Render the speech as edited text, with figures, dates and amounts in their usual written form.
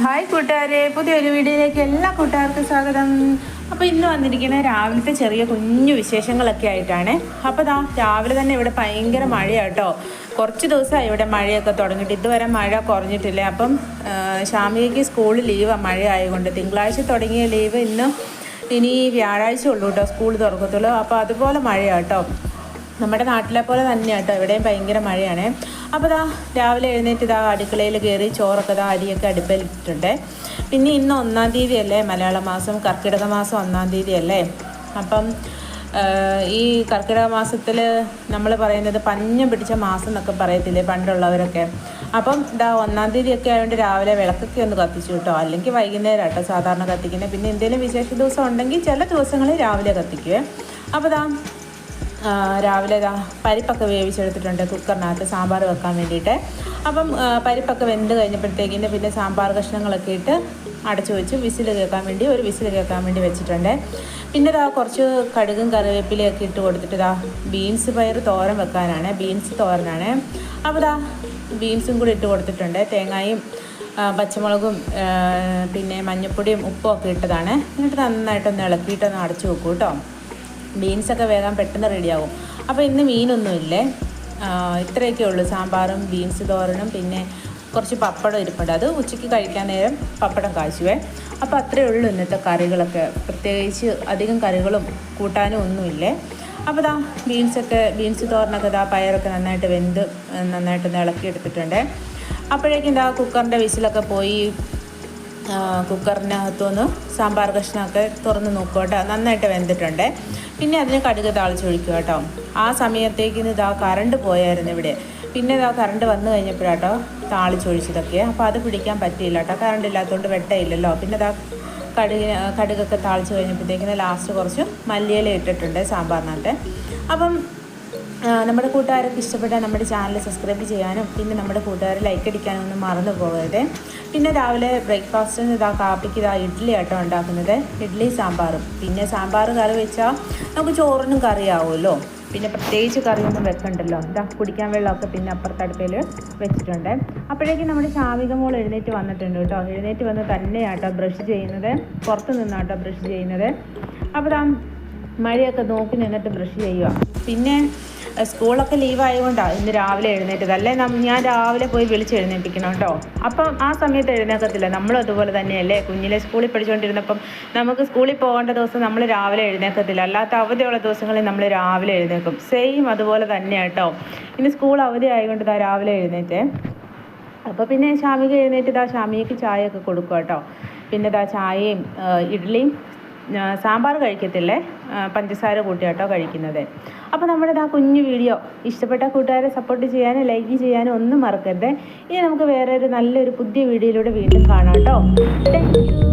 Hi കൂട്ടുകാരെ, പുതിയൊരു വീഡിയോയിലേക്ക് എല്ലാ കൂട്ടുകാർക്കും സ്വാഗതം. അപ്പോൾ ഇന്ന് വന്നിരിക്കുന്നത് രാവിലത്തെ ചെറിയ കുഞ്ഞു വിശേഷങ്ങളൊക്കെ ആയിട്ടാണ്. അപ്പോൾ രാവിലെ തന്നെ ഇവിടെ ഭയങ്കര മഴയാട്ടോ. കുറച്ച് ദിവസമായി ഇവിടെ മഴയൊക്കെ തുടങ്ങിയിട്ട്, ഇതുവരെ മഴ കുറഞ്ഞിട്ടില്ല. അപ്പം ഷാമിയയ്ക്ക് സ്കൂളിൽ ലീവാണ്, മഴ ആയതുകൊണ്ട്. തിങ്കളാഴ്ച തുടങ്ങിയ ലീവ് ഇനി വ്യാഴാഴ്ച ഉള്ളൂ കേട്ടോ സ്കൂൾ തുറക്കത്തുള്ളൂ. അപ്പോൾ അതുപോലെ മഴയാട്ടോ, നമ്മുടെ നാട്ടിലെ പോലെ തന്നെയാട്ടോ ഇവിടെയും ഭയങ്കര മഴയാണ്. അപ്പോൾ രാവിലെ എഴുന്നേറ്റ് അടുക്കളയിൽ കയറി ചോറൊക്കെ അരിയൊക്കെ അടുപ്പിലിട്ടിട്ടുണ്ട്. പിന്നെ ഇന്ന് 1-ാം തീയതി അല്ലേ, മലയാള മാസം കർക്കിടക മാസം 1-ാം തീയതി അല്ലേ. അപ്പം ഈ കർക്കിടക മാസത്തിൽ നമ്മൾ പറയുന്നത് പഞ്ഞം പിടിച്ച മാസം എന്നൊക്കെ പറയത്തില്ലേ പണ്ടുള്ളവരൊക്കെ. അപ്പം 1-ാം തീയതി ഒക്കെ ആയതുകൊണ്ട് രാവിലെ വിളക്കൊക്കെ ഒന്ന് കത്തിച്ചു കേട്ടോ. അല്ലെങ്കിൽ വൈകുന്നേരം കേട്ടോ സാധാരണ കത്തിക്കുന്നത്. പിന്നെ എന്തെങ്കിലും വിശേഷ ദിവസം ഉണ്ടെങ്കിൽ ചില ദിവസങ്ങളിൽ രാവിലെ കത്തിക്കുവേ. അപ്പോൾ രാവിലെ പരിപ്പൊക്കെ വേവിച്ചെടുത്തിട്ടുണ്ട് കുക്കറിനകത്ത് സാമ്പാർ വെക്കാൻ വേണ്ടിയിട്ട്. അപ്പം പരിപ്പൊക്കെ വെന്ത് കഴിഞ്ഞപ്പോഴത്തേക്കിന് പിന്നെ സാമ്പാർ കഷ്ണങ്ങളൊക്കെ ഇട്ട് അടച്ചു വെച്ച് ഒരു വിസിൽ കേൾക്കാൻ വേണ്ടി വെച്ചിട്ടുണ്ട്. പിന്നെ കുറച്ച് കടുകും കറിവേപ്പിലയൊക്കെ ഇട്ട് കൊടുത്തിട്ട് ബീൻസ് പയർ തോരൻ വെക്കാനാണ്, ബീൻസ് തോരനാണ്. അപ്പോൾ ബീൻസും കൂടി ഇട്ട് കൊടുത്തിട്ടുണ്ട്. തേങ്ങയും പച്ചമുളകും പിന്നെ മഞ്ഞൾപ്പൊടിയും ഉപ്പും ഒക്കെ ഇട്ടതാണ്. എന്നിട്ട് നന്നായിട്ടൊന്ന് ഇളക്കിയിട്ടൊന്ന് അടച്ചു വെക്കും കേട്ടോ. ബീൻസൊക്കെ വേഗം പെട്ടെന്ന് റെഡിയാവും. അപ്പോൾ ഇന്ന് മീനൊന്നുമില്ലേ, ഇത്രയൊക്കെ ഉള്ളൂ. സാമ്പാറും ബീൻസ് തോരനും പിന്നെ കുറച്ച് പപ്പടം ഇരിപ്പുണ്ട്. അത് ഉച്ചയ്ക്ക് കഴിക്കാൻ നേരം പപ്പടം കാച്ചുവേ. അപ്പോൾ അത്രയേ ഉള്ളൂ ഇന്നത്തെ കറികളൊക്കെ. പ്രത്യേകിച്ച് അധികം കറികളും കൂട്ടാനും ഒന്നുമില്ലേ. അപ്പോൾ ബീൻസ് തോരനൊക്കെ പയറൊക്കെ നന്നായിട്ട് വെന്ത് നന്നായിട്ടൊന്ന് ഇളക്കിയെടുത്തിട്ടുണ്ട്. അപ്പോഴേക്കും കുക്കറിൻ്റെ വിസിലൊക്കെ പോയി കുക്കറിനകത്തുനിന്ന് സാമ്പാർ കഷ്ണമൊക്കെ തുറന്ന് നോക്കുക കേട്ടോ. നന്നായിട്ട് വെന്തിട്ടുണ്ട്. പിന്നെ അതിന് കടുക് താളിച്ചൊഴിക്കുക കേട്ടോ. ആ സമയത്തേക്കിന് കറണ്ട് പോയായിരുന്നു ഇവിടെ. പിന്നെ കറണ്ട് വന്നു കഴിഞ്ഞപ്പോഴാട്ടോ താളിച്ചൊഴിച്ചതൊക്കെ. അപ്പോൾ അത് പിടിക്കാൻ പറ്റിയില്ല കേട്ടോ, കറണ്ട് ഇല്ലാത്തതുകൊണ്ട് വെട്ടയില്ലല്ലോ. പിന്നെ കടുകൊക്കെ താളിച്ച് കഴിഞ്ഞപ്പോഴത്തേക്കിന് ലാസ്റ്റ് കുറച്ച് മല്ലിയില ഇട്ടിട്ടുണ്ട് സാമ്പാറിനകത്ത്. അപ്പം നമ്മുടെ കൂട്ടുകാരൊക്കെ ഇഷ്ടപ്പെട്ടാൽ നമ്മുടെ ചാനൽ സബ്സ്ക്രൈബ് ചെയ്യാനും പിന്നെ നമ്മുടെ കൂട്ടുകാർ ലൈക്ക് അടിക്കാനും ഒന്നും മറന്നു പോകരുത്. പിന്നെ രാവിലെ ബ്രേക്ക്ഫാസ്റ്റിന് കാപ്പിക്ക് ഇഡ്ഡലി ആട്ടോ ഉണ്ടാക്കുന്നത്, ഇഡ്ഡലി സാമ്പാറും. പിന്നെ സാമ്പാർ കറി വെച്ചാൽ നമുക്ക് ചോറിനും കറിയാവുമല്ലോ. പിന്നെ പ്രത്യേകിച്ച് കറിയൊന്നും വെക്കണ്ടല്ലോ. കുടിക്കാൻ വെള്ളമൊക്കെ പിന്നെ അപ്പുറത്തടുപ്പിൽ വെച്ചിട്ടുണ്ട്. അപ്പോഴേക്കും നമ്മുടെ ശാമിക മോൾ എഴുന്നേറ്റ് വന്നിട്ടുണ്ട് കേട്ടോ. എഴുന്നേറ്റ് വന്ന് തന്നെയാട്ടോ ബ്രഷ് ചെയ്യുന്നത്, പുറത്ത് നിന്നാട്ടോ ബ്രഷ് ചെയ്യുന്നത്. അപ്പോൾ മഴയൊക്കെ നോക്കി നിന്നിട്ട് ബ്രഷ് ചെയ്യുക. പിന്നെ സ്കൂളൊക്കെ ലീവായതുകൊണ്ടാണ് ഇന്ന് രാവിലെ എഴുന്നേറ്റത്. അല്ലേ ഞാൻ രാവിലെ പോയി വിളിച്ച് എഴുന്നേൽപ്പിക്കണം കേട്ടോ. അപ്പം ആ സമയത്ത് എഴുന്നേൽക്കത്തില്ല. നമ്മളും അതുപോലെ തന്നെയല്ലേ, കുഞ്ഞിലെ സ്കൂളിൽ പഠിച്ചുകൊണ്ടിരുന്നപ്പം നമുക്ക് സ്കൂളിൽ പോകേണ്ട ദിവസം നമ്മൾ രാവിലെ എഴുന്നേൽക്കത്തില്ല. അല്ലാത്ത അവധിയുള്ള ദിവസങ്ങളിൽ നമ്മൾ രാവിലെ എഴുന്നേൽക്കും. സെയിം അതുപോലെ തന്നെയാണ് കേട്ടോ. ഇന്ന് സ്കൂൾ അവധി ആയതുകൊണ്ട് രാവിലെ എഴുന്നേറ്റേ. അപ്പോൾ പിന്നെ ഷാമിക എഴുന്നേറ്റ് ഷാമിക്ക് ചായയൊക്കെ കൊടുക്കുക കേട്ടോ. പിന്നെ ചായയും ഇഡ്ഡലിയും സാമ്പാർ കഴിക്കത്തില്ലേ, പഞ്ചസാര കൂട്ടിയാട്ടോ കഴിക്കുന്നത്. അപ്പോൾ നമ്മുടെ കുഞ്ഞു വീഡിയോ ഇഷ്ടപ്പെട്ട കൂട്ടുകാരെ സപ്പോർട്ട് ചെയ്യാനും ലൈക്ക് ചെയ്യാനും ഒന്നും മറക്കരുത്. ഇനി നമുക്ക് വേറെ നല്ലൊരു പുതിയ വീഡിയോയിലൂടെ വീണ്ടും കാണാം കേട്ടോ. Thank you.